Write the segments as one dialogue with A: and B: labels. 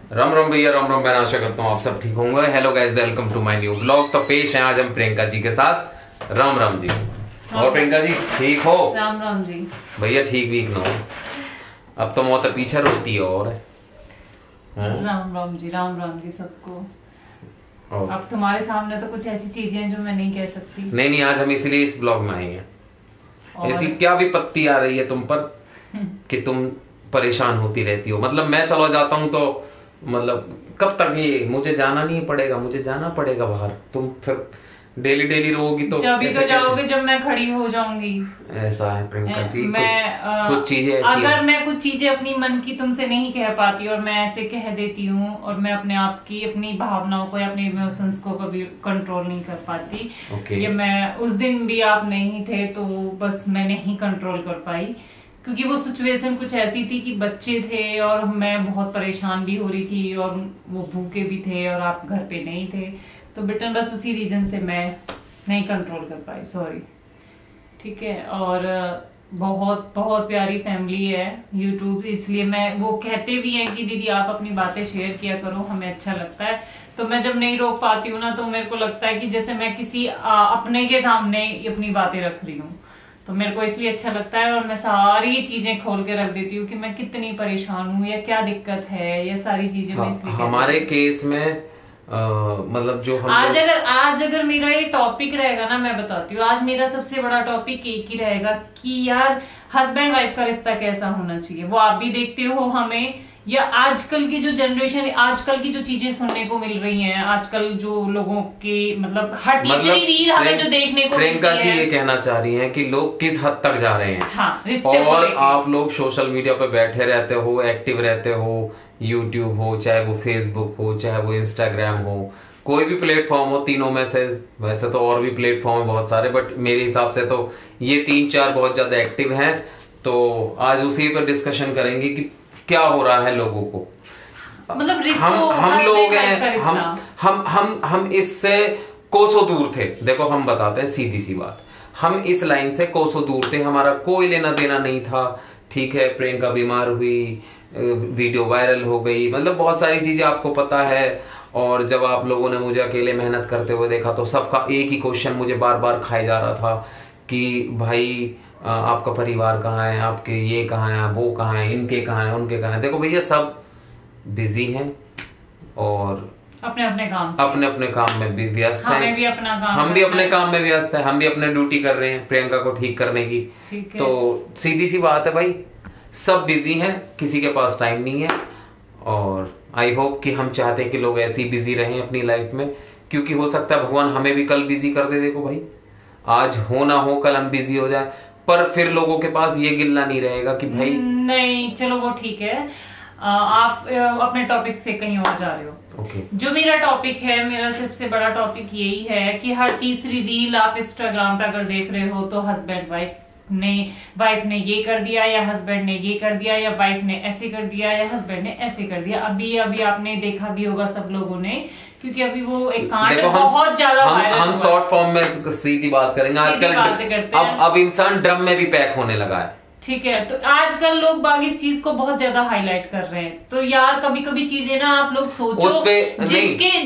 A: राम राम भैया, राम राम। मैं आशा करता हूँ आप सब ठीक होंगे। Hello guys, welcome to my new blog. तो पेश है आज हम प्रियंका जी के साथ। राम राम जी। और प्रियंका जी ठीक हो?
B: राम राम जी।
A: भैया ठीक वीक ना हो, अब तो मौत पीछे रोती है। और
B: राम राम जी सबको। अब तुम्हारे सामने तो कुछ ऐसी चीजें हैं जो मैं नहीं कह सकती।
A: नहीं, आज हम इसलिए इस ब्लॉग में आए हैं। ऐसी क्या विपत्ति आ रही है तुम पर कि तुम परेशान होती रहती हो। मतलब मैं चला जाता हूँ तो मतलब कब तक ये मुझे जाना नहीं पड़ेगा, मुझे जाना पड़ेगा बाहर। तुम फिर डेली डेली रहोगी तो
B: जब भी तो जाओगे जब मैं खड़ी हो जाऊंगी।
A: ऐसा है प्रियंका जी,
B: कुछ
A: चीजें ऐसी
B: अगर मैं कुछ चीजें अपनी मन की तुमसे नहीं कह पाती और मैं ऐसे कह देती हूँ और मैं अपने आप की अपनी भावनाओं को या अपने इमोशंस को कभी कंट्रोल नहीं कर पाती। ये मैं उस दिन भी आप नहीं थे तो बस मैं नहीं कंट्रोल कर पाई, क्योंकि वो सिचुएशन कुछ ऐसी थी कि बच्चे थे और मैं बहुत परेशान भी हो रही थी और वो भूखे भी थे और आप घर पे नहीं थे। तो बेटन बस उसी रीजन से मैं नहीं कंट्रोल कर पाई, सॉरी। ठीक है। और बहुत बहुत प्यारी फैमिली है यूट्यूब, इसलिए मैं वो कहते भी हैं कि दीदी आप अपनी बातें शेयर किया करो, हमें अच्छा लगता है। तो मैं जब नहीं रोक पाती हूँ ना तो मेरे को लगता है कि जैसे मैं किसी अपने के सामने अपनी बातें रख रही हूँ, तो मेरे को इसलिए अच्छा लगता है। और मैं सारी चीजें खोल के रख देती हूँ कि मैं कितनी परेशान हूँ या क्या दिक्कत है, ये सारी चीजें मैं इसलिए
A: हमारे केस में मतलब जो हम
B: आज अगर मेरा ये टॉपिक रहेगा ना, मैं बताती हूँ, आज मेरा सबसे बड़ा टॉपिक एक ही रहेगा कि यार हस्बैंड वाइफ का रिश्ता कैसा होना चाहिए। वो आप भी देखते हो हमें, या आजकल की जो जनरेशन, आजकल की जो चीजें सुनने को मिल रही हैं, आजकल जो लोगों के मतलब हर तीसरी रील हमें जो देखने को
A: प्रियंका जी ये कहना चाह रही हैं कि लोग किस हद तक जा रहे हैं।
B: हाँ,
A: और आप लोग सोशल मीडिया पे बैठे रहते हो, एक्टिव रहते हो, यूट्यूब हो, चाहे वो फेसबुक हो, चाहे वो इंस्टाग्राम हो, कोई भी प्लेटफॉर्म हो, तीनों में से वैसे तो और भी प्लेटफॉर्म है बहुत सारे, बट मेरे हिसाब से तो ये 3-4 बहुत ज्यादा एक्टिव हैं। तो आज उसी पर डिस्कशन करेंगे कि क्या हो रहा है लोगों को।
B: मतलब
A: हम लोग हैं, हम इससे कोसों दूर थे। देखो हम बताते हैं सीधी सी बात, हम इस लाइन से कोसों दूर थे, हमारा कोई लेना देना नहीं था। ठीक है, प्रियंका बीमार हुई, वीडियो वायरल हो गई, मतलब बहुत सारी चीजें आपको पता है। और जब आप लोगों ने मुझे अकेले मेहनत करते हुए देखा तो सबका एक ही क्वेश्चन मुझे बार बार खाया जा रहा था कि भाई आपका परिवार कहाँ है, आपके ये कहाँ है, वो कहाँ है, इनके कहाँ है, उनके कहाँ है। देखो भैया सब बिजी हैं और
B: अपने अपने
A: काम में भी व्यस्त हैं।
B: हम भी
A: अपने काम में व्यस्त हैं, हम भी अपने ड्यूटी कर रहे हैं प्रियंका को ठीक करने की। तो सीधी सी बात है भाई, सब बिजी हैं, किसी के पास टाइम नहीं है। और आई होप कि हम चाहते हैं कि लोग ऐसे ही बिजी रहें अपनी लाइफ में, क्योंकि हो सकता है भगवान हमें भी कल बिजी कर दे। देखो भाई, आज हो ना हो कल हम बिजी हो जाए, पर फिर लोगों के पास ये गिल्ला नहीं रहेगा कि भाई
B: नहीं, चलो वो ठीक है। आप अपने टॉपिक से कहीं और जा रहे हो। जो मेरा टॉपिक है, मेरा सबसे बड़ा टॉपिक यही है कि हर तीसरी रील आप इंस्टाग्राम पे अगर देख रहे हो तो हस्बैंड वाइफ ने ये कर दिया, या हस्बैंड ने ये कर दिया, या वाइफ ने ऐसे कर दिया, या हस्बैंड ने ऐसे कर दिया। अभी आपने देखा भी होगा सब लोगों ने, क्योंकि अभी वो एक कांड बहुत ज्यादा
A: हम शॉर्ट फॉर्म में सीधी बात करेंगे। आजकल अब इंसान ड्रम में भी पैक होने लगा है।
B: ठीक है, तो आजकल लोग बाग इस चीज को बहुत ज्यादा हाईलाइट कर रहे हैं। तो यार कभी कभी चीजें ना आप लोग सोचो,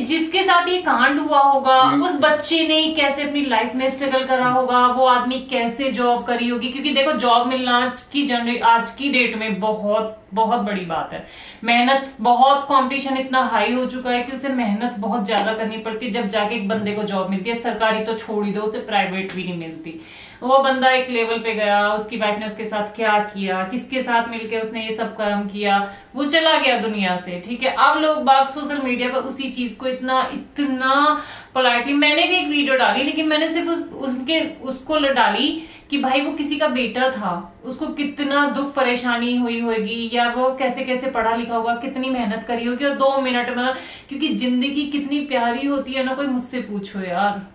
B: जिसके साथ ये कांड हुआ होगा, उस बच्चे ने कैसे अपनी लाइफ में स्ट्रगल करा होगा, वो आदमी कैसे जॉब करी होगी। क्योंकि देखो जॉब मिलना आज की डेट में बहुत बहुत बड़ी बात है। मेहनत, बहुत कंपटीशन इतना हाई हो चुका है कि उसे मेहनत बहुत ज्यादा करनी पड़ती है जब जाके एक बंदे को जॉब मिलती है। सरकारी तो छोड़ ही दो, उसे प्राइवेट भी नहीं मिलती। वो बंदा एक लेवल पे गया, उसकी वाइफ ने उसके साथ क्या किया, किसके साथ मिलके उसने ये सब कर्म किया, वो चला गया दुनिया से। ठीक है, अब लोग बाग सोशल मीडिया पर उसी चीज को इतना पोलाइटली, मैंने भी एक वीडियो डाली, लेकिन मैंने सिर्फ उसको डाली कि भाई वो किसी का बेटा था, उसको कितना दुख परेशानी हुई होगी, या वो कैसे कैसे पढ़ा लिखा होगा, कितनी मेहनत करी होगी, और 2 मिनट में, क्योंकि जिंदगी कितनी प्यारी होती है ना, कोई मुझसे पूछो यार।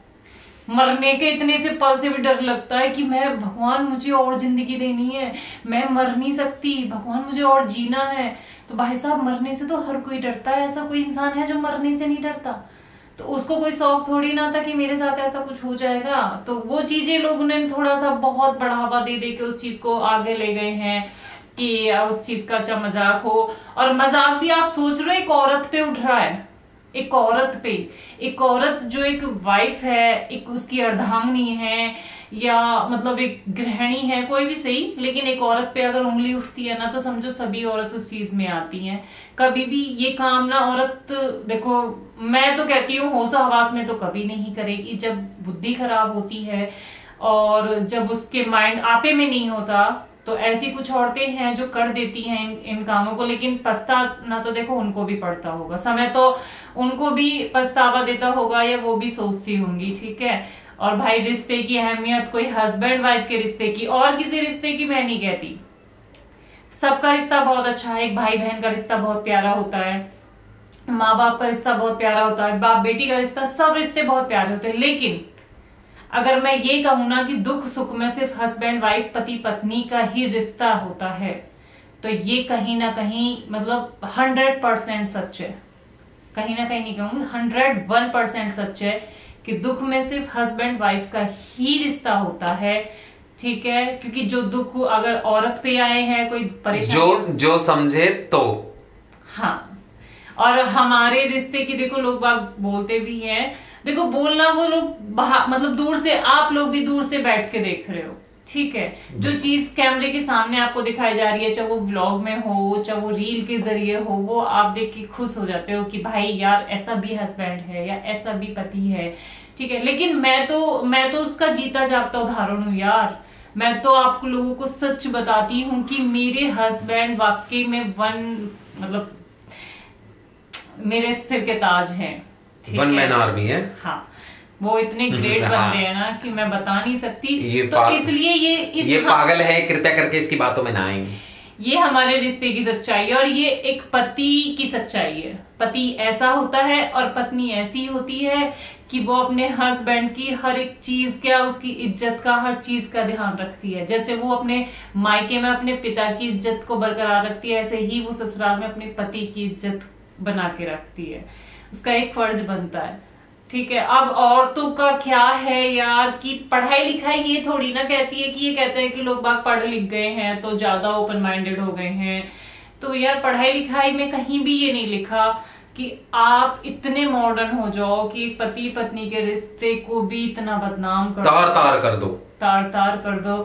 B: मरने के इतने से पल से भी डर लगता है कि मैं, भगवान मुझे और जिंदगी देनी है, मैं मर नहीं सकती, भगवान मुझे और जीना है। तो भाई साहब मरने से तो हर कोई डरता है, ऐसा कोई इंसान है जो मरने से नहीं डरता? तो उसको कोई शौक थोड़ी ना था कि मेरे साथ ऐसा कुछ हो जाएगा। तो वो चीजें लोगों ने थोड़ा सा बहुत बढ़ावा दे के उस चीज को आगे ले गए हैं कि उस चीज का अच्छा मजाक हो। और मजाक भी आप सोच रहे हो एक औरत पे उठ रहा है, एक औरत पे, एक औरत जो एक वाइफ है, एक उसकी अर्धांगिनी है या मतलब एक गृहिणी है, कोई भी सही, लेकिन एक औरत पे अगर उंगली उठती है ना तो समझो सभी औरत उस चीज में आती हैं। कभी भी ये काम ना औरत, देखो मैं तो कहती हूँ होश हवास में तो कभी नहीं करेगी। जब बुद्धि खराब होती है और जब उसके माइंड आपे में नहीं होता तो ऐसी कुछ औरतें हैं जो कर देती हैं इन कामों को, लेकिन पछताना तो देखो उनको भी पड़ता होगा, समय तो उनको भी पछतावा देता होगा या वो भी सोचती होंगी, ठीक है। और भाई रिश्ते की अहमियत कोई हस्बैंड वाइफ के रिश्ते की और किसी रिश्ते की मैं नहीं कहती, सबका रिश्ता बहुत अच्छा है। एक भाई बहन का रिश्ता बहुत प्यारा होता है, माँ बाप का रिश्ता बहुत प्यारा होता है, बाप बेटी का रिश्ता, सब रिश्ते बहुत प्यारे होते हैं। लेकिन अगर मैं ये कहूँ ना कि दुख सुख में सिर्फ हस्बैंड वाइफ पति पत्नी का ही रिश्ता होता है, तो ये कहीं ना कहीं मतलब 100% सच है, कहीं ना कहीं नहीं कहूंगी 101% सच है कि दुख में सिर्फ हस्बैंड वाइफ का ही रिश्ता होता है, ठीक है। क्योंकि जो दुख अगर औरत पे आए हैं, कोई परेशानी
A: जो समझे तो,
B: हाँ। और हमारे रिश्ते की देखो लोग बाग बोलते भी हैं, देखो बोलना वो लोग मतलब दूर से, आप लोग भी दूर से बैठ के देख रहे हो, ठीक है। जो चीज कैमरे के सामने आपको दिखाई जा रही है, चाहे वो व्लॉग में हो चाहे वो रील के जरिए हो, वो आप देख के खुश हो जाते हो कि भाई यार ऐसा भी हस्बैंड है या ऐसा भी पति है, ठीक है। लेकिन मैं तो उसका जीता जागता उदाहरण हूँ यार। मैं तो आप लोगों को सच बताती हूँ कि मेरे हस्बैंड वाकई में मतलब मेरे सिर के ताज हैं,
A: वन मैन आर्मी है,
B: हाँ। वो इतने ग्रेट बंदे हैं ना कि मैं बता नहीं सकती, तो इसलिए ये
A: पागल है, कृपया करके इसकी बातों में ना आएंगे।
B: ये हमारे रिश्ते की सच्चाई है और ये एक पति की सच्चाई है। पति ऐसा होता है और पत्नी ऐसी होती है कि वो अपने हस्बैंड की हर एक चीज, क्या उसकी इज्जत का, हर चीज का ध्यान रखती है। जैसे वो अपने मायके में अपने पिता की इज्जत को बरकरार रखती है, ऐसे ही वो ससुराल में अपने पति की इज्जत बना के रखती है। उसका एक फर्ज बनता है, ठीक है। अब औरतों का क्या है यार कि पढ़ाई लिखाई ये थोड़ी ना कहती है कि ये कहते हैं कि लोग बाग पढ़ लिख गए हैं तो ज्यादा ओपन माइंडेड हो गए हैं। तो यार पढ़ाई लिखाई में कहीं भी ये नहीं लिखा कि आप इतने मॉडर्न हो जाओ कि पति पत्नी के रिश्ते को भी इतना बदनाम कर
A: तार कर दो,
B: तार कर दो।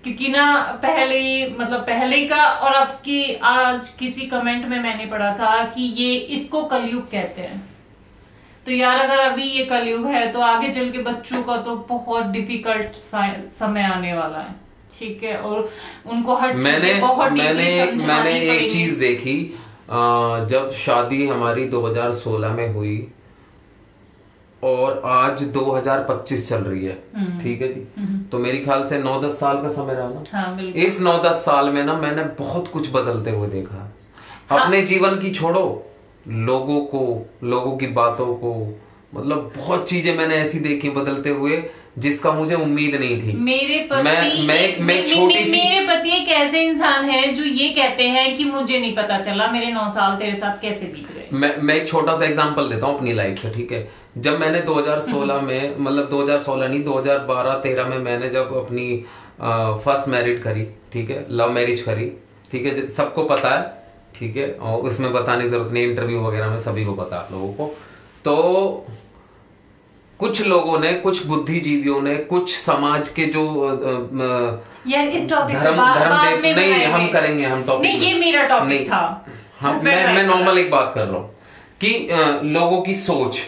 B: क्योंकि ना पहले का और अब की, आज किसी कमेंट में मैंने पढ़ा था कि ये इसको कलयुग कहते हैं। तो यार अगर अभी ये कलयुग है तो आगे चल के बच्चों का तो बहुत डिफिकल्ट समय आने वाला है, ठीक है। और उनको हर चीज बहुत
A: मैंने एक चीज देखी, जब शादी हमारी 2016 में हुई और आज 2025 चल रही है, ठीक है जी। तो मेरे ख्याल से 9-10 साल का समय रहा ना।
B: हाँ,
A: इस 9-10 साल में ना मैंने बहुत कुछ बदलते हुए देखा। हाँ। अपने जीवन की छोड़ो, लोगों की बातों को, मतलब बहुत चीजें मैंने ऐसी देखी बदलते हुए जिसका मुझे उम्मीद नहीं थी।
B: मेरे पति एक ऐसे इंसान है जो ये कहते हैं कि मुझे नहीं पता चला मेरे 9 साल तेरे साथ कैसे बीत गए।
A: मैं एक छोटा सा एग्जांपल देता हूँ अपनी लाइफ से, ठीक है। जब मैंने 2016 में, मतलब 2016 नहीं 2012-13 में मैंने जब अपनी फर्स्ट मैरिड करी, ठीक है, लव मैरिज करी, ठीक है, सबको पता है, ठीक है, और उसमें बताने की जरूरत नहीं, इंटरव्यू वगैरह में सभी को पता है लोगों को। तो कुछ लोगों ने, कुछ बुद्धिजीवियों ने, कुछ समाज के जो
B: यार इस टॉपिक
A: धर्म नहीं हम करेंगे, हम टॉपिक
B: नहीं, ये मेरा टॉपिक था।
A: मैं नॉर्मल एक बात कर रहा हूँ कि लोगों की सोच,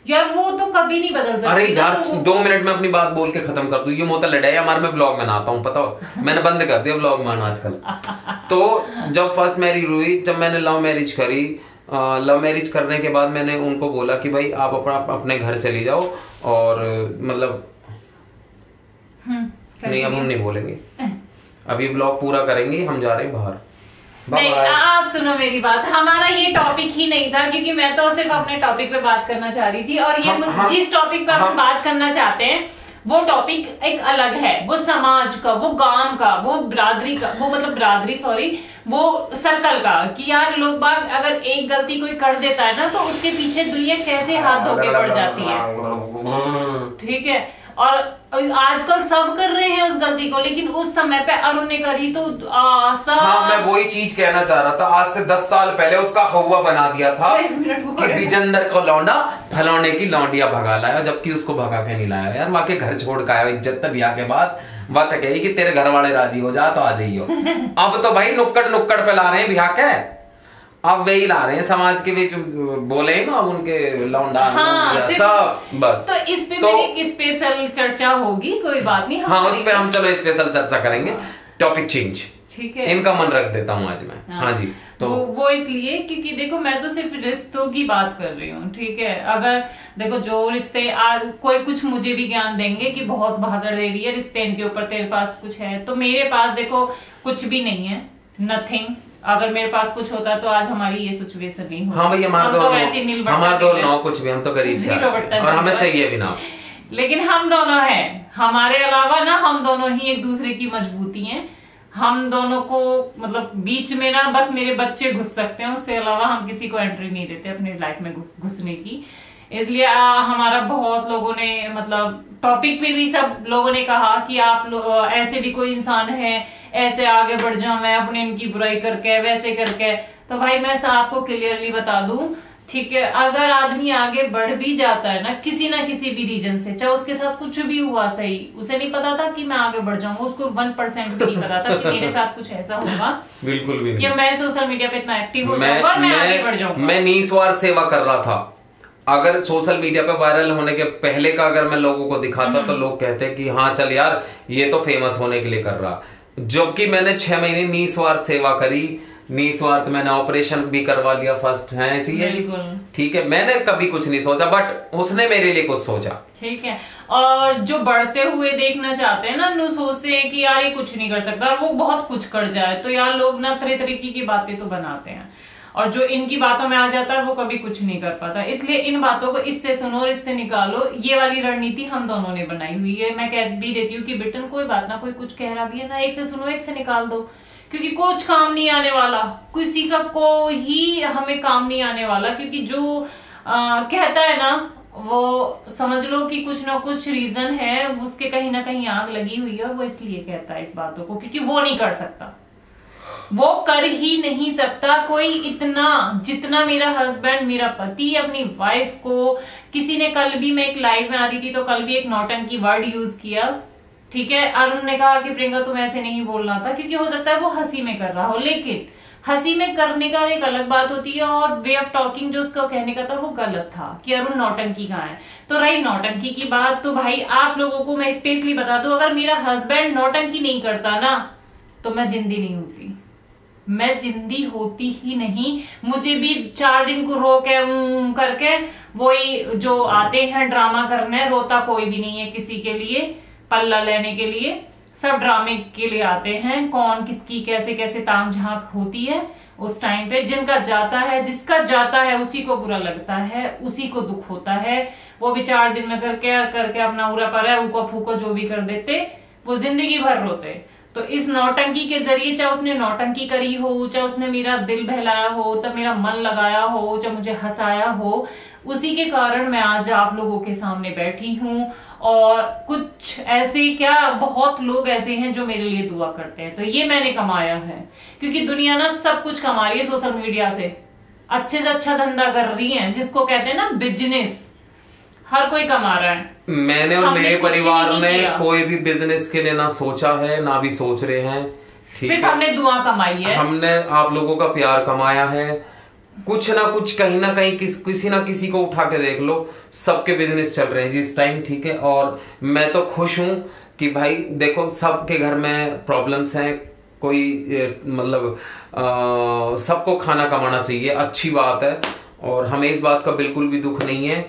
B: यार वो तो कभी नहीं बदल सकती।
A: अरे यार 2 मिनट में अपनी बात बोल के खत्म कर दूं, ये मोता लड़ाई हमारे में ब्लॉग में आता हूँ, पता हो, मैंने बंद कर दिया ब्लॉग में आजकल। तो जब फर्स्ट मैरिज हुई, जब मैंने लव मैरिज करी, लव मैरिज करने के बाद मैंने उनको बोला कि भाई आप अपने घर चली जाओ, और मतलब नहीं अब हम नहीं बोलेंगे, अभी ब्लॉग पूरा करेंगे, हम जा रहे हैं बाहर।
B: नहीं, आप सुनो मेरी बात, हमारा ये टॉपिक ही नहीं था, क्योंकि मैं तो सिर्फ अपने टॉपिक पे बात करना चाह रही थी, और ये जिस टॉपिक पे हम बात करना चाहते हैं वो टॉपिक एक अलग है, वो समाज का, वो गांव का, वो बिरादरी का, वो मतलब बिरादरी सॉरी, वो सर्कल का, कि यार लोग बाग अगर एक गलती कोई कर देता है ना तो उसके पीछे दुनिया कैसे हाथ धो के पड़ जाती है, ठीक है। और आजकल सब कर रहे हैं उस गलती को, लेकिन उस समय पे अरुण ने करी तो
A: हाँ, मैं वही चीज कहना चाह रहा था। आज से 10 साल पहले उसका हौवा बना दिया था कि विजेंद्र को लौंडा फलौने की लौंडिया भगा लाया, जबकि उसको भगा के नहीं लाया यार, वहां के घर छोड़ के आया इज्जत ब्याह के बाद। बात कही कि तेरे घर वाले राजी हो जा तो आ जाइयो। अब तो भाई नुक्कड़ पे ला रहे हैं ब्याह के, अब वही ला रहे हैं समाज के बीच बोले ना उनके लौंडा।
B: हाँ,
A: सब बस।
B: तो इस पे मेरी स्पेशल चर्चा होगी, कोई बात नहीं।
A: हाँ, उस पे हम चलो स्पेशल चर्चा करेंगे। टॉपिक चेंज,
B: ठीक है,
A: इनका मन रख देता हूँ आज मैं। हाँ जी,
B: तो वो इसलिए क्योंकि देखो मैं तो सिर्फ रिश्तों की बात कर रही हूँ, ठीक है। अगर देखो जो रिश्ते कोई कुछ मुझे भी ज्ञान देंगे कि बहुत भाषण दे रही है रिश्ते इनके ऊपर, तेरे पास कुछ है, तो मेरे पास देखो कुछ भी नहीं है, नथिंग। अगर मेरे पास कुछ होता तो आज हमारी ये सिचुएशन नहीं होती।
A: हाँ भाई, हमारे दो नौ कुछ भी, हम तो गरीब से और हमें चाहिए भी ना।
B: लेकिन हम दोनों हैं, हमारे अलावा ना हम दोनों ही एक दूसरे की मजबूती हैं। हम दोनों को मतलब बीच में ना बस मेरे बच्चे घुस सकते हैं, उससे अलावा हम किसी को एंट्री नहीं देते अपनी लाइफ में घुसने की। इसलिए हमारा बहुत लोगों ने मतलब टॉपिक पे भी सब लोगों ने कहा कि आप ऐसे भी कोई इंसान है, ऐसे आगे बढ़ जाऊं मैं अपने इनकी बुराई करके, वैसे करके। तो भाई मैं आपको क्लियरली बता दूं, ठीक है, अगर आदमी आगे बढ़ भी जाता है ना किसी भी रीजन से, चाहे उसके साथ कुछ भी हुआ सही, उसे नहीं पता था कि मैं आगे बढ़ जाऊंगा, उसको 1% भी नहीं पता था कि मेरे साथ कुछ ऐसा होगा,
A: बिल्कुल भी नहीं,
B: या मैं सोशल मीडिया पे इतना एक्टिव हो जाऊंगा और मैं आगे बढ़ जाऊंगा।
A: मैं निस्वार्थ सेवा कर रहा था। अगर सोशल मीडिया पे वायरल होने के पहले का अगर मैं लोगों को दिखाता तो लोग कहते कि हाँ चल यार ये तो फेमस होने के लिए कर रहा, जबकि मैंने 6 महीने निस्वार्थ सेवा करी। निस्वार्थ मैंने ऑपरेशन भी करवा लिया फर्स्ट है, ऐसी है, ठीक है। मैंने कभी कुछ नहीं सोचा, बट उसने मेरे लिए कुछ सोचा,
B: ठीक है। और जो बढ़ते हुए देखना चाहते हैं ना, लोग सोचते हैं कि यार ये कुछ नहीं कर सकता और वो बहुत कुछ कर जाए, तो यार लोग ना तरह तरीके की बातें तो बनाते हैं, और जो इनकी बातों में आ जाता है वो कभी कुछ नहीं कर पाता। इसलिए इन बातों को इससे सुनो और इससे निकालो, ये वाली रणनीति हम दोनों ने बनाई हुई है। मैं कह भी देती हूँ कि बेटन कोई बात ना, कोई कुछ कह रहा भी है ना, एक से सुनो एक से निकाल दो, क्योंकि कुछ काम नहीं आने वाला, किसी का कोई ही हमें काम नहीं आने वाला। क्योंकि जो कहता है ना वो समझ लो कि कुछ ना कुछ रीजन है, उसके कहीं ना कहीं आग लगी हुई है, और वो इसलिए कहता है इस बातों को क्योंकि वो नहीं कर सकता, वो कर ही नहीं सकता कोई इतना जितना मेरा हस्बैंड, मेरा पति अपनी वाइफ को। किसी ने कल भी, मैं एक लाइव में आ रही थी तो कल भी एक नौटंकी वर्ड यूज किया, ठीक है। अरुण ने कहा कि प्रियंका तुम ऐसे नहीं बोलना था, क्योंकि हो सकता है वो हंसी में कर रहा हो, लेकिन हंसी में करने का एक अलग बात होती है, और वे ऑफ टॉकिंग जो उसका कहने का था वो गलत था कि अरुण नौटंकी कहाँ है। तो रही नौटंकी की बात, तो भाई आप लोगों को मैं स्पेशली बता दूं, अगर मेरा हस्बैंड नौटंकी नहीं करता ना तो मैं जिंदी नहीं होती, मैं जिंदी होती ही नहीं। मुझे भी 4 दिन को रो के करके वही जो आते हैं ड्रामा करने, रोता कोई भी नहीं है किसी के लिए, पल्ला लेने के लिए, सब ड्रामे के लिए आते हैं। कौन किसकी कैसे कैसे तांग झांक होती है उस टाइम पे, जिनका जाता है, जिसका जाता है उसी को बुरा लगता है, उसी को दुख होता है। वो भी 4 दिन में करके अपना उरा पर ऊको फूको जो भी कर देते, वो जिंदगी भर रोते। तो इस नौटंकी के जरिए, चाहे उसने नौटंकी करी हो, चाहे उसने मेरा दिल बहलाया हो, तब मेरा मन लगाया हो, चाहे मुझे हंसाया हो, उसी के कारण मैं आज आप लोगों के सामने बैठी हूँ। और कुछ ऐसे क्या, बहुत लोग ऐसे हैं जो मेरे लिए दुआ करते हैं, तो ये मैंने कमाया है। क्योंकि दुनिया ना सब कुछ कमा रही है सोशल मीडिया से, अच्छे से अच्छा धंधा कर रही है, जिसको कहते हैं ना बिजनेस, हर कोई कमा रहा है।
A: मैंने और मेरे परिवार ने कोई भी बिजनेस के लिए ना सोचा है, ना भी सोच रहे हैं,
B: सिर्फ हमने दुआ कमाई है,
A: हमने आप लोगों का प्यार कमाया है। कुछ ना कुछ कहीं ना कहीं किसी ना किसी को उठा के देख लो, सबके बिजनेस चल रहे हैं जिस टाइम, ठीक है। और मैं तो खुश हूं कि भाई देखो सबके घर में प्रॉब्लम्स हैं, कोई मतलब सबको खाना कमाना चाहिए, अच्छी बात है, और हमें इस बात का बिल्कुल भी दुख नहीं है।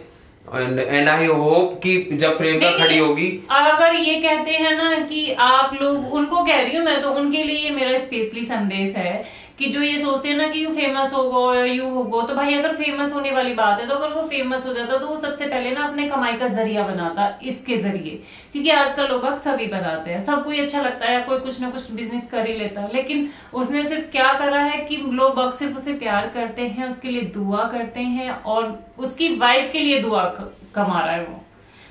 A: एंड आई होप कि जब प्रियंका खड़ी होगी,
B: अगर ये कहते हैं ना कि आप लोग, उनको कह रही हूँ मैं, तो उनके लिए मेरा स्पेशली संदेश है कि जो ये सोचते हैं ना कि यू फेमस होगो या यू होगो, तो भाई अगर फेमस होने वाली बात है तो अगर वो फेमस हो जाता तो वो सबसे पहले ना अपने कमाई का जरिया बनाता इसके जरिए। क्योंकि आजकल लोग सभी बनाते हैं, सब कोई अच्छा लगता है, कोई कुछ ना कुछ बिजनेस कर ही लेता है, लेकिन उसने सिर्फ क्या करा है कि लोग सिर्फ उसे प्यार करते हैं, उसके लिए दुआ करते हैं, और उसकी वाइफ के लिए दुआ कमा रहा है वो।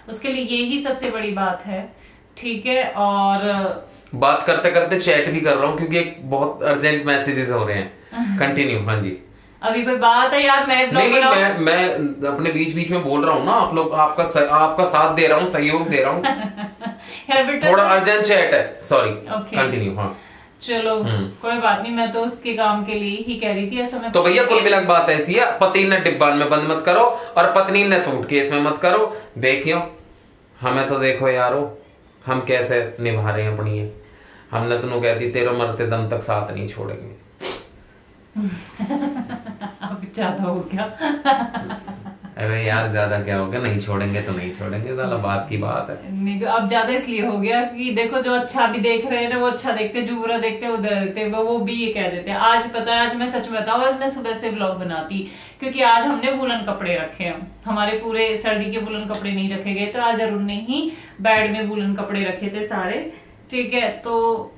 B: उसके लिए यही सबसे बड़ी बात है। ठीक है, और
A: बात करते करते चैट भी कर रहा हूँ क्योंकि एक बहुत अर्जेंट मैसेजेस हो रहे हैं। कंटिन्यू। हाँ जी,
B: अभी कोई बात है यार?
A: मैं अपने बीच बीच में बोल रहा हूँ ना, आप लोग आपका साथ दे रहा हूँ, सहयोग दे रहा हूँ। थोड़ा अर्जेंट चैट है, सॉरी। कंटिन्यू। हाँ
B: चलो कोई बात नहीं, मैं तो उसके काम के लिए ही कह रही थी ऐसा।
A: तो भैया कुल मिलाकर बात ऐसी है, पति ने डिब्बा में बंद मत करो और पत्नी ने सूटकेस में मत करो। देखियो हमें तो देखो यारो, हम कैसे निभा रहे हैं अपनी। हमने तो कहती तेरे मरते दम तक साथ नहीं छोड़ेंगे।
B: अब ज्यादा हो गया।
A: अरे यार ज्यादा क्या हो गया, नहीं छोड़ेंगे तो नहीं छोड़ेंगे, साला बात की बात है।
B: अब ज्यादा इसलिए हो गया कि देखो जो अच्छा भी देख रहे हैं ना वो अच्छा देखते, जो बुरा देखते हैं उधर देखते, वो भी ये कह देते हैं। आज पता है, आज मैं सच बताऊं, आज मैं सुबह से व्लॉग बनाती क्योंकि आज हमने वुलन कपड़े रखे हैं। हमारे पूरे सर्दी के वुलन कपड़े नहीं रखे गए, तो आज अरुण ने ही बेड में वुलन कपड़े रखे थे सारे। ठीक है, तो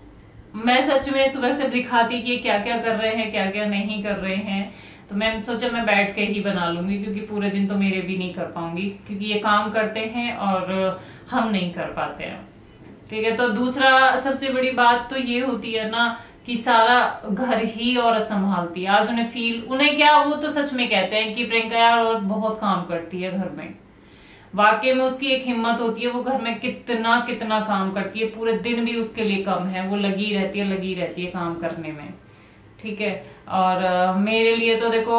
B: मैं सच में सुबह से दिखाती कि क्या क्या कर रहे हैं, क्या क्या नहीं कर रहे हैं। तो मैं सोचा मैं बैठ के ही बना लूंगी क्योंकि पूरे दिन तो मेरे भी नहीं कर पाऊंगी, क्योंकि ये काम करते हैं और हम नहीं कर पाते हैं। ठीक है, तो दूसरा सबसे बड़ी बात तो ये होती है ना कि सारा घर ही औरत संभालती है। आज उन्हें क्या, वो तो सच में कहते हैं कि प्रियंका यार औरत बहुत काम करती है घर में। वाकई में उसकी एक हिम्मत होती है, वो घर में कितना कितना काम करती है, पूरे दिन भी उसके लिए कम है, वो लगी रहती है काम करने में। ठीक है, और मेरे लिए तो देखो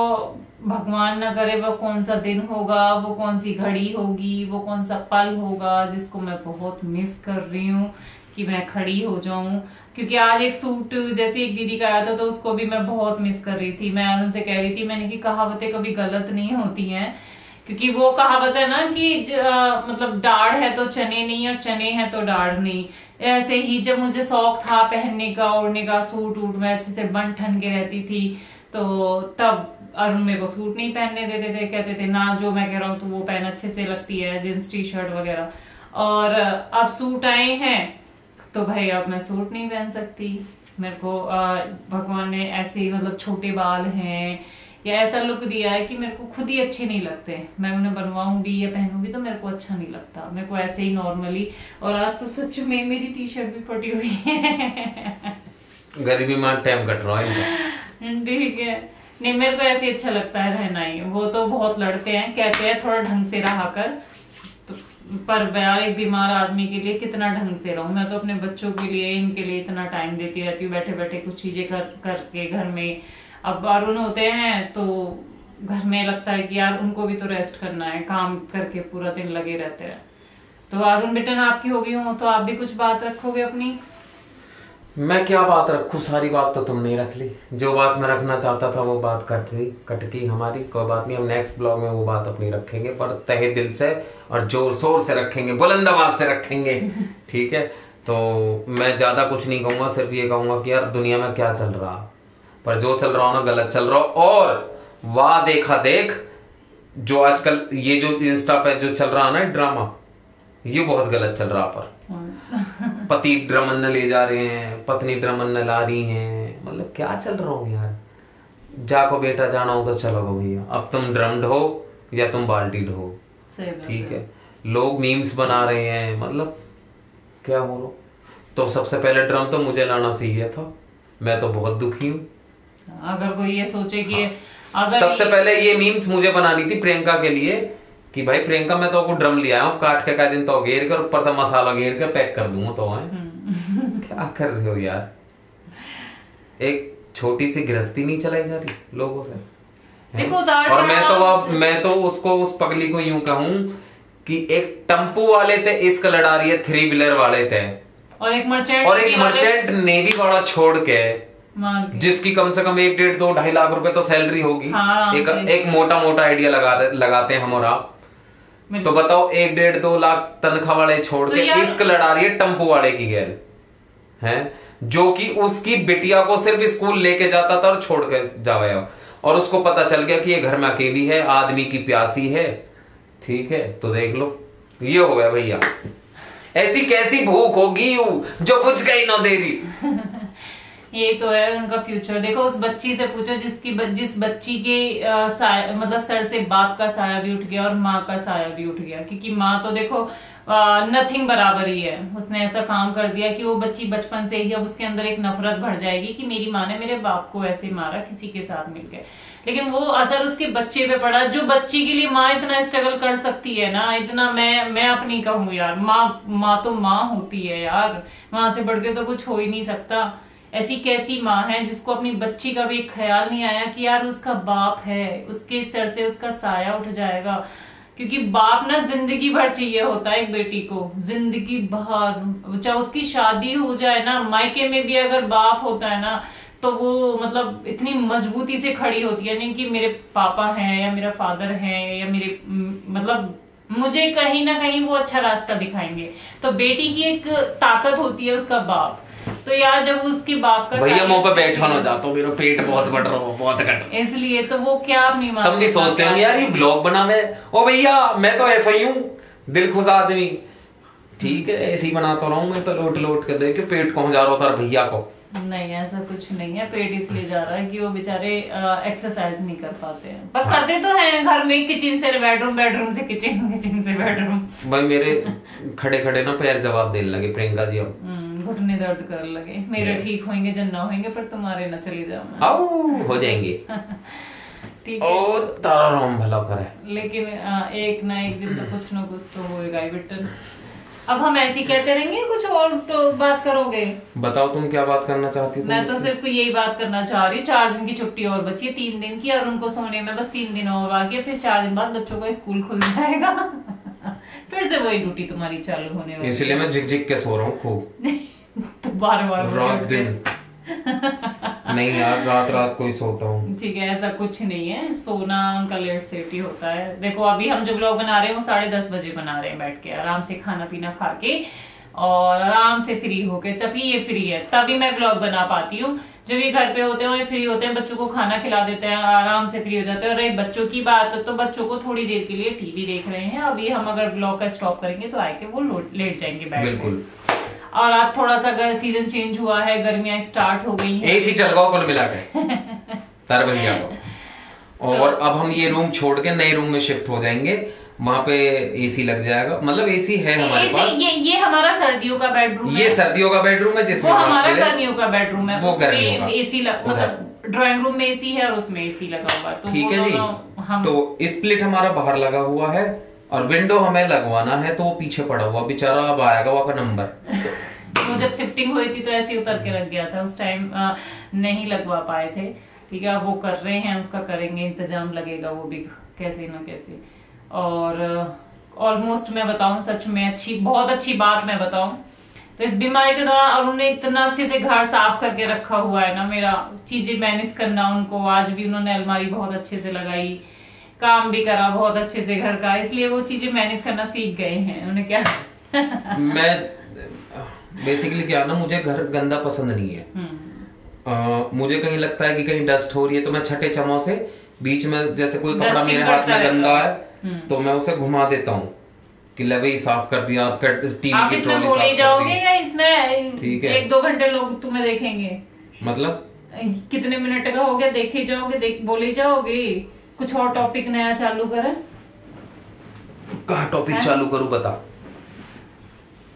B: भगवान ना करे वो कौन सा दिन होगा, वो कौन सी घड़ी होगी, वो कौन सा पल होगा जिसको मैं बहुत मिस कर रही हूँ कि मैं खड़ी हो जाऊं। क्योंकि आज एक सूट जैसे एक दीदी का आया था तो उसको भी मैं बहुत मिस कर रही थी। मैं उनसे कह रही थी, मैंने कि कहावतें कभी गलत नहीं होती हैं, क्योंकि वो कहावत है ना कि मतलब डाढ़ है तो चने नहीं और चने हैं तो डाढ़ नहीं। ऐसे ही जब मुझे शौक था पहनने का ओढ़ने का, सूट वूट में अच्छे से बन ठन के रहती थी, तो तब अरुण मेरे को सूट नहीं पहनने देते थे, कहते थे ना जो मैं कह रहा हूँ तो वो पहन अच्छे से लगती है, जींस टी शर्ट वगैरह। और अब सूट आए हैं तो भाई अब मैं सूट नहीं पहन सकती। मेरे को भगवान ने ऐसे ही मतलब छोटे बाल हैं या ऐसा लुक दिया है कि मेरे को खुद ही अच्छे नहीं लगते। मैं उन्हें बनवाऊं भी या पहनूं भी तो मेरे को अच्छा नहीं लगता, मेरे को ऐसे ही नॉर्मली। और आज तो सच में मेरी टी शर्ट भी फटी हुई है।
A: गरीबी मार टाइम कट रहा है।
B: ठीक है, नहीं मेरे को ऐसे अच्छा लगता है रहना ही। वो तो बहुत लड़ते हैं, कहते हैं थोड़ा ढंग से रहा कर, पर यार एक बीमार आदमी के लिए कितना ढंग से रहूं। मैं तो अपने बच्चों के लिए, इनके लिए इतना टाइम देती रहती हूँ, बैठे बैठे कुछ चीजें करके घर में। अब अरुण होते हैं तो घर में लगता है कि यार उनको भी तो रेस्ट करना है, काम करके पूरा दिन लगे रहते हैं। तो अरुण बेटन आपकी होगी हो तो आप भी कुछ बात रखोगे अपनी?
A: मैं क्या बात रखूं, सारी बात तो तुमने रख ली। जो बात मैं रखना चाहता था वो बात कट गई हमारी। कोई बात नहीं, हम नेक्स्ट ब्लॉग में वो बात अपनी रखेंगे, पर तहे दिल से और जोर शोर से रखेंगे, बुलंद आवाज से रखेंगे। ठीक है, तो मैं ज्यादा कुछ नहीं कहूंगा, सिर्फ ये कहूंगा कि यार दुनिया में क्या चल रहा, पर जो चल रहा हो ना गलत चल रहा हो। और वाह देखा देख, जो आजकल ये जो इंस्टा पे जो चल रहा है ना ड्रामा, ये बहुत गलत चल रहा। पर पति ड्रमन न ले जा रहे हैं, पत्नी ड्रमन न ला रही हैं, मतलब क्या चल रहा हूँ यार। जाको बेटा जाना हो तो चलो भैया, अब तुम ड्रम ढो या तुम बाल्टी ढो। ठीक है, लोग मीम्स बना रहे हैं, मतलब क्या बोलो। तो सबसे पहले ड्रम तो मुझे लाना चाहिए था, मैं तो बहुत दुखी हूँ।
B: अगर कोई ये सोचे कि
A: अगर सबसे पहले ये मीम्स मुझे बनानी थी प्रियंका के लिए कि भाई प्रियंका मैं तो को ड्रम लिया हूँ, काट के का दिन तो घेर कर ऊपर तो मसाला घेर के पैक कर दूंगा तो है। क्या कर रहे हो यार, एक छोटी सी गृहस्थी नहीं चलाई जा रही लोगों से।
B: देखो
A: और मैं तो उसको उस पगली को यूं कहूं कि एक टम्पू वाले थे इश्क लड़ा रही है, 3 व्हीलर वाले थे,
B: और एक मर्चेंट
A: नेवी वाला छोड़ के, जिसकी कम से कम 1, 1.5, 2, 2.5 लाख रुपए तो सैलरी होगी। एक मोटा मोटा आइडिया लगाते हैं हम और आप, तो बताओ 1, 1.5, 2 लाख तनख्वाह वाले छोड़ के इश्क लड़ा रही है टम्पू वाले की गैल है, जो कि उसकी बिटिया को सिर्फ स्कूल लेके जाता था और छोड़ के जावे, और उसको पता चल गया कि ये घर में अकेली है, आदमी की प्यासी है। ठीक है, तो देख लो ये हो गया भैया। ऐसी कैसी भूख होगी जो बुझ गई ना देरी।
B: ये तो है उनका फ्यूचर। देखो उस बच्ची से पूछो जिस बच्ची के मतलब सर से बाप का साया भी उठ गया और माँ का साया भी उठ गया, क्योंकि माँ तो देखो नथिंग बराबर ही है। उसने ऐसा काम कर दिया कि वो बच्ची बचपन से ही अब उसके अंदर एक नफरत भर जाएगी कि मेरी माँ ने मेरे बाप को ऐसे मारा किसी के साथ मिलकर। लेकिन वो असर उसके बच्चे पे पड़ा। जो बच्ची के लिए माँ इतना स्ट्रगल कर सकती है ना, इतना मैं अपनी कहूँ यार, माँ तो माँ होती है यार, माँ से बढ़ के तो कुछ हो ही नहीं सकता। ऐसी कैसी माँ है जिसको अपनी बच्ची का भी ख्याल नहीं आया कि यार उसका बाप है, उसके सर से उसका साया उठ जाएगा। क्योंकि बाप ना जिंदगी भर चाहिए होता है एक बेटी को, जिंदगी भर, चाहे उसकी शादी हो जाए ना, मायके में भी अगर बाप होता है ना तो वो मतलब इतनी मजबूती से खड़ी होती है, नहीं कि मेरे पापा हैं या मेरा फादर है या मेरे मतलब मुझे कहीं ना कहीं वो अच्छा रास्ता दिखाएंगे। तो बेटी की एक ताकत होती है उसका बाप। तो यार जब उसके बाप का
A: भैया मुंह पे बैठा ना जाता, मेरा पेट बहुत बढ़ रहा है, बहुत घट,
B: इसलिए तो वो क्या अपनी माँ
A: तुम भी सोचते हैं यार ये व्लॉग बनावे, ओ भैया मैं तो ऐसा ही हूँ दिल खुश आदमी, ठीक है ऐसे ही बनाता रहा हूँ मैं तो, लोट लोट कर देखो पेट कहाँ जा रहा था भैया को।
B: नहीं ऐसा कुछ नहीं है, पेट इसलिए जा रहा है कि वो बेचारे एक्सरसाइज नहीं कर पाते हैं, पर करते तो हैं घर में, किचन से बेडरूम, बेडरूम से किचन, किचन से बेडरूम। भाई
A: मेरे खड़े खड़े ना पैर जवाब देने लगे प्रियंका जी, अब
B: घुटने दर्द कर लगे मेरे। ठीक होंगे जब ना होंगे, पर तुम्हारे ना चली जाऊँ
A: आओ हो जाएंगे
B: ठीक
A: है, ओ तारा राम भला करे।
B: लेकिन एक ना एक दिन तो कुछ ना कुछ तो होएगा ही बेटा। अब हम ऐसे ही कहते रहेंगे, कुछ और तो बात करोगे?
A: बताओ तुम क्या बात करना चाहती हो?
B: मैं तो सिर्फ यही बात करना चाह रही हूँ, 4 दिन की छुट्टी और बची है, 3 दिन की, और उनको सोने में बस 3 दिन और बाकी है, फिर 4 दिन बाद बच्चों का स्कूल खुल जाएगा फिर से वही ड्यूटी तुम्हारी चालू होने वाली।
A: इसलिए मैं झिक झिक के सो रहा हूँ खूब
B: तो बार
A: रात दिन नहीं यार, रात रात को ही सोता हूँ।
B: ठीक है, ऐसा कुछ नहीं है, सोना उनका लेट सेट ही होता है। देखो अभी हम जो ब्लॉग बना रहे हैं वो 10:30 बजे बना रहे हैं, बैठ के आराम से खाना पीना खा के और आराम से फ्री होके, तभी ये फ्री है तभी मैं ब्लॉग बना पाती हूँ। जब ये घर पे होते हैं फ्री होते हैं, बच्चों को खाना खिला देते हैं, आराम से फ्री हो जाते हैं। और रही बच्चों की बात तो बच्चों को थोड़ी देर के लिए टीवी देख रहे हैं, अभी हम अगर ब्लॉग का स्टॉप करेंगे तो आके वो लेट जाएंगे बैठ।
A: बिल्कुल।
B: और आज थोड़ा सा अगर सीजन चेंज हुआ है, गर्मियां स्टार्ट हो गई हैं,
A: एसी चल गया कुल मिला के तार भैया को। और अब हम ये रूम छोड़ के नए रूम में शिफ्ट हो जाएंगे, वहाँ पे एसी लग जाएगा, मतलब एसी है हमारे पास।
B: ये हमारा सर्दियों का बेडरूम है,
A: ये सर्दियों का बेडरूम है, जिसमें
B: वो हमारा गर्मियों का बेडरूम है,
A: वो
B: उसमें एसी मतलब ड्राइंग रूम में एसी है और उसमें एसी लगा हुआ है। तो
A: ठीक है जी, तो स्प्लिट हमारा बाहर लगा हुआ है और विंडो हमें लगवाना है, तो वो पीछे पड़ा हुआ बेचारा, अब आएगा वहाँ का नंबर।
B: वो जब शिफ्टिंग हुई थी तो ऐसे उतर के रख गया था, उस टाइम नहीं लगवा पाए थे। ठीक है, वो कर रहे हैं, उसका करेंगे, इंतजाम लगेगा वो भी कैसे ना कैसे। और ऑलमोस्ट मैं बताऊं सच में बहुत अच्छी बात मैं बताऊं तो इस बीमारी के दौरान और उन्होंने इतना अच्छे से घर साफ करके रखा हुआ है ना, मेरा चीजें मैनेज करना उनको, आज भी उन्होंने अलमारी बहुत अच्छे से लगाई, काम भी करा बहुत अच्छे से घर का, इसलिए वो चीजें मैनेज करना सीख गए हैं। उन्हें क्या
A: मैं बेसिकली क्या ना, मुझे घर गंदा पसंद नहीं है। मुझे कहीं लगता है कि कहीं डस्ट हो रही है तो मैं छठे चमो से बीच में, जैसे कोई कपड़ा मेरे हाथ में गंदा है तो मैं उसे घुमा देता हूँ कि ले भाई साफ कर दिया, आपका टीवी की ट्रॉली साफ कर दी।
B: जाओगे या इसमें
A: ठीक है
B: 1-2 घंटे लोग तुम्हें देखेंगे,
A: मतलब
B: कितने मिनट का हो गया, देखे जाओगे, बोले जाओगे। कुछ और टॉपिक नया चालू करें?
A: कहाँ टॉपिक चालू करूँ बता।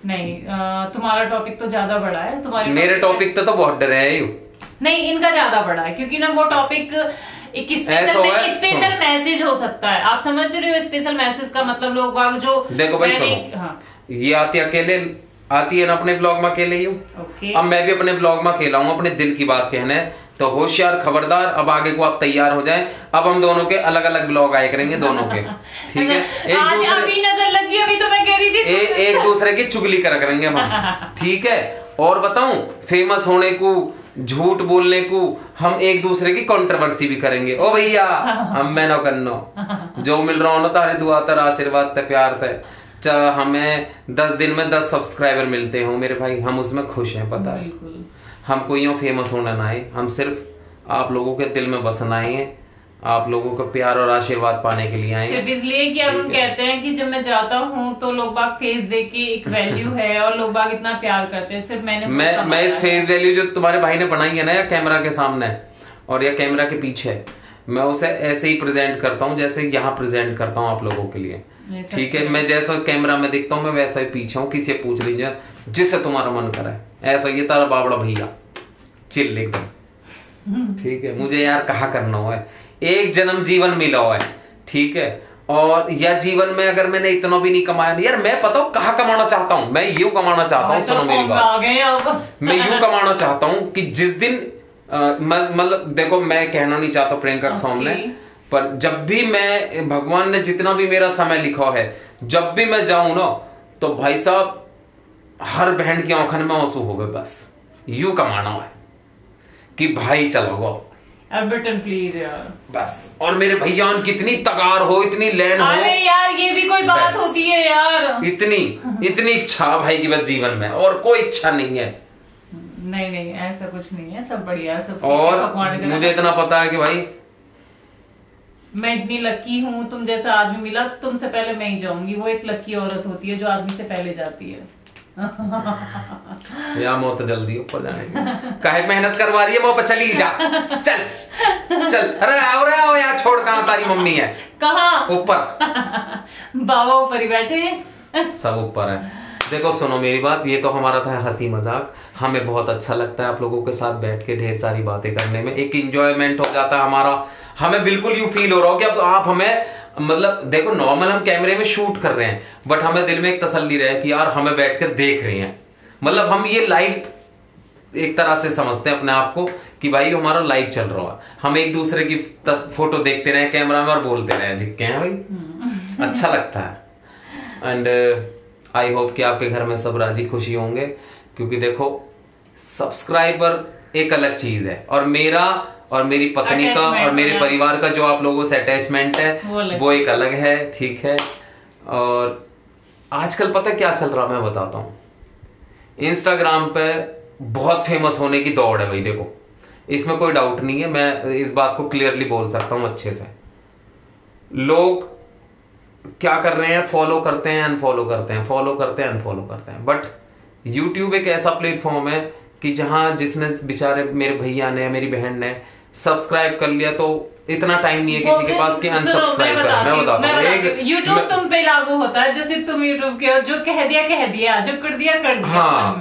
B: नहीं तुम्हारा टॉपिक तो ज्यादा बड़ा है, तुम्हारे
A: मेरे टॉपिक तो बहुत डरे है।
B: नहीं इनका ज्यादा बड़ा है, क्योंकि ना वो टॉपिक एक स्पेशल मैसेज हो सकता है। आप समझ रहे हो स्पेशल मैसेज का मतलब? लोग जो
A: देखो भाई सुनो, हाँ। ये आती है ना अपने ब्लॉग में अकेले ही हूँ, अब मैं भी अपने ब्लॉग में अकेला हूँ अपने दिल की बात कहने, तो होशियार खबरदार, अब आगे को आप तैयार हो जाएं। अब हम दोनों के अलग अलग ब्लॉग आए करेंगे दोनों के, ठीक है?
B: एक दूसरे नजर लगी, अभी तो मैं कह रही थी
A: एक दूसरे की चुगली करा करेंगे हम, ठीक है? और बताऊं, फेमस होने को, झूठ बोलने को, हम एक दूसरे की कंट्रोवर्सी भी करेंगे। ओ भैया हम मैं ना करनो, जो मिल रहा हो ना तारे दुआ तर आशीर्वाद ते प्यार ते, चाहे हमें 10 दिन में 10 सब्सक्राइबर मिलते हो मेरे भाई, हम उसमें खुश हैं। पता है हम कोई फेमस होना ना है, हम सिर्फ आप लोगों के दिल में बसना आए हैं। आप लोगों का प्यार और आशीर्वाद पाने के लिए आए।
B: सिर्फ इसलिए कि अब हम कहते हैं कि जब मैं जाता हूँ तो लोग बाग फेस देख के एक वैल्यू है और लोग बाग इतना प्यार करते हैं। सिर्फ मैं
A: इस फेस वैल्यू जो तुम्हारे भाई ने बनाई है ना, या कैमरा के सामने और या कैमरा के पीछे, मैं उसे ऐसे ही प्रेजेंट करता हूँ जैसे यहाँ प्रेजेंट करता हूँ आप लोगों के लिए। ठीक है, मैं जैसा कैमरा में दिखता हूँ मैं वैसा ही पीछे हूँ। किसी पूछ लीजिए जिससे तुम्हारा मन करे, ऐसा ये तारा बाबड़ा भैया चिल एकदम। ठीक है, मुझे यार कहा करना हो है, एक जन्म जीवन मिला हुआ है। ठीक है, और या जीवन में अगर मैंने इतना भी नहीं कमाया यार, मैं पता हूँ कहाँ कमाना चाहता हूँ। मैं यूं कमाना चाहता हूँ, सुनो मेरी बात, मैं यूं कमाना चाहता हूँ कि जिस दिन मतलब देखो, मैं कहना नहीं चाहता प्रियंका के सामने, पर जब भी मैं, भगवान ने जितना भी मेरा समय लिखा है, जब भी मैं जाऊं ना तो भाई साहब हर बहन की आंखों में आंसू हो गए। बस यूं कमाना है कि भाई चलो गो
B: बटन प्लीज यार
A: बस। और मेरे भैया कितनी तगार हो, इतनी लैन हो,
B: अरे यार ये भी कोई बात होती है यार।
A: इतनी इच्छा भाई की बस जीवन में, और कोई इच्छा नहीं है।
B: नहीं ऐसा कुछ नहीं है, सब बढ़िया, सब।
A: और मुझे इतना पता है कि भाई
B: मैं इतनी लकी हूँ, तुम जैसा आदमी मिला, तुमसे पहले मैं ही जाऊंगी। वो एक लकी औरत होती है जो आदमी से पहले जाती है।
A: या मौत जल्दी ऊपर जाने की काहे मेहनत करवा रही है, मुंह पर चली जा, चल। अरे आओ यार, छोड़, कहाँ तारी मम्मी है?
B: कहाँ?
A: ऊपर।
B: बाबा ऊपर ही बैठे हैं,
A: सब ऊपर है। देखो सुनो मेरी बात, ये तो हमारा था हंसी मजाक। हमें बहुत अच्छा लगता है आप लोगों के साथ बैठ के ढेर सारी बातें करने में, एक इंजॉयमेंट हो जाता है हमारा। हमें बिल्कुल यूं फील हो रहा हो कि अब आप हमें, मतलब देखो नॉर्मल हम कैमरे में शूट कर रहे हैं, बट हमें दिल में एक तसल्ली रहे कि यार हमें बैठ कर देख रहे हैं। मतलब हम ये लाइव एक तरह से समझते हैं अपने आप को कि भाई हमारा लाइव चल रहा है। हम एक दूसरे की फोटो देखते रहे कैमरा में और बोलते रहे जिक्के हैं भाई, अच्छा लगता है। एंड आई होप कि आपके घर में सब राजी खुशी होंगे, क्योंकि देखो सब्सक्राइबर एक अलग चीज है, और मेरा और मेरी पत्नी का और मेरे परिवार का जो आप लोगों से अटैचमेंट है वो एक अलग है। ठीक है, और आजकल पता क्या चल रहा मैं बताता हूँ, इंस्टाग्राम पे बहुत फेमस होने की दौड़ है भाई। देखो इसमें कोई डाउट नहीं है, मैं इस बात को क्लियरली बोल सकता हूँ अच्छे से। लोग क्या कर रहे हैं, फॉलो करते हैं, अनफॉलो करते हैं, फॉलो करते हैं, अनफॉलो करते हैं। बट यूट्यूब एक ऐसा प्लेटफॉर्म है कि जहां जिसने बेचारे मेरे भैया ने, मेरी बहन ने सब्सक्राइब कर लिया, तो इतना टाइम नहीं है किसी के पास कि अनसब्सक्राइब करें। मैं बताता हूँ,
B: यूट्यूब तुम पे लागू होता है, जैसे तुम यूट्यूब के जो कह दिया, जो कर दिया।
A: हाँ,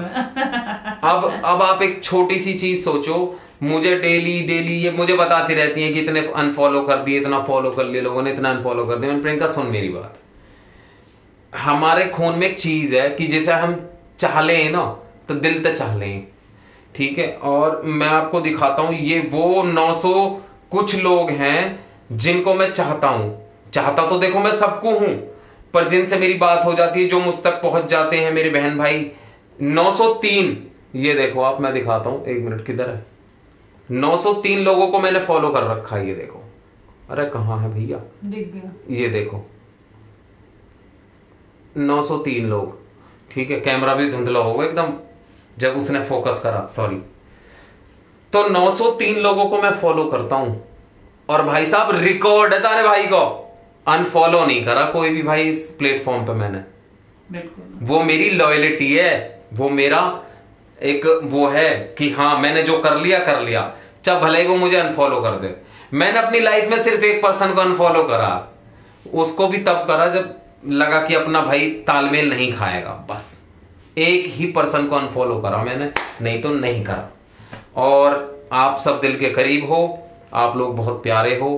A: अब आप एक छोटी सी चीज सोचो, मुझे डेली ये मुझे बताती रहती हैं कि इतने अनफॉलो कर दिए, इतना फॉलो कर लिया लोगों ने, इतना अनफॉलो कर दिया। प्रियंका सुन मेरी बात, हमारे खून में एक चीज है कि जिसे हम चाह लें ना तो दिल तक चाह लें। ठीक है, और मैं आपको दिखाता हूं, ये वो 900 कुछ लोग हैं जिनको मैं चाहता तो देखो मैं सबको हूं, पर जिनसे मेरी बात हो जाती है, जो मुझ तक पहुंच जाते हैं मेरे बहन भाई, 903। ये देखो आप, मैं दिखाता हूं, एक मिनट, किधर है? 903 लोगों को मैंने फॉलो कर रखा है। ये देखो, अरे कहां है भैया,
B: दिख गया,
A: ये देखो 903 लोग। ठीक है, कैमरा भी धुंधला होगा एकदम जब उसने फोकस करा, सॉरी। तो 903 लोगों को मैं फॉलो करता हूं, और भाई साहब रिकॉर्ड है तारे भाई को, अनफॉलो नहीं करा कोई भी भाई इस प्लेटफॉर्म पे मैंने।
B: बिल्कुल,
A: वो मेरी लॉयलिटी है, वो मेरा एक वो है कि हाँ मैंने जो कर लिया, चाहे भले ही वो मुझे अनफॉलो कर दे। मैंने अपनी लाइफ में सिर्फ एक पर्सन को अनफॉलो करा, उसको भी तब करा जब लगा कि अपना भाई तालमेल नहीं खाएगा। बस एक ही पर्सन को अनफॉलो करा मैंने, नहीं तो नहीं करा। और आप सब दिल के करीब हो, आप लोग बहुत प्यारे हो,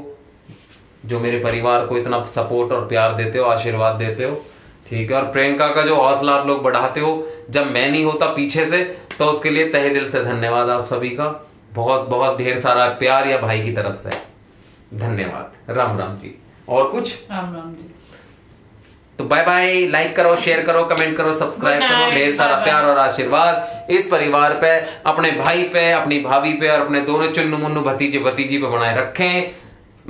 A: जो मेरे परिवार को इतना सपोर्ट और प्यार देते हो, आशीर्वाद देते हो। ठीक है, और प्रियंका का जो हौसला आप लोग बढ़ाते हो जब मैं नहीं होता पीछे से, तो उसके लिए तहे दिल से धन्यवाद आप सभी का। बहुत बहुत ढेर सारा प्यार या भाई की तरफ से धन्यवाद। राम राम जी। और कुछ?
B: राम राम जी।
A: तो बाय बाय, लाइक करो, शेयर करो, कमेंट करो, सब्सक्राइब करो। ढेर सारा प्यार और आशीर्वाद इस परिवार पे, अपने भाई पे, अपनी भाभी पे और अपने दोनों चुन्नू मुन्नू भतीजे भतीजी पे बनाए रखें।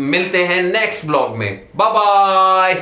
A: मिलते हैं नेक्स्ट ब्लॉग में, बाय बाय।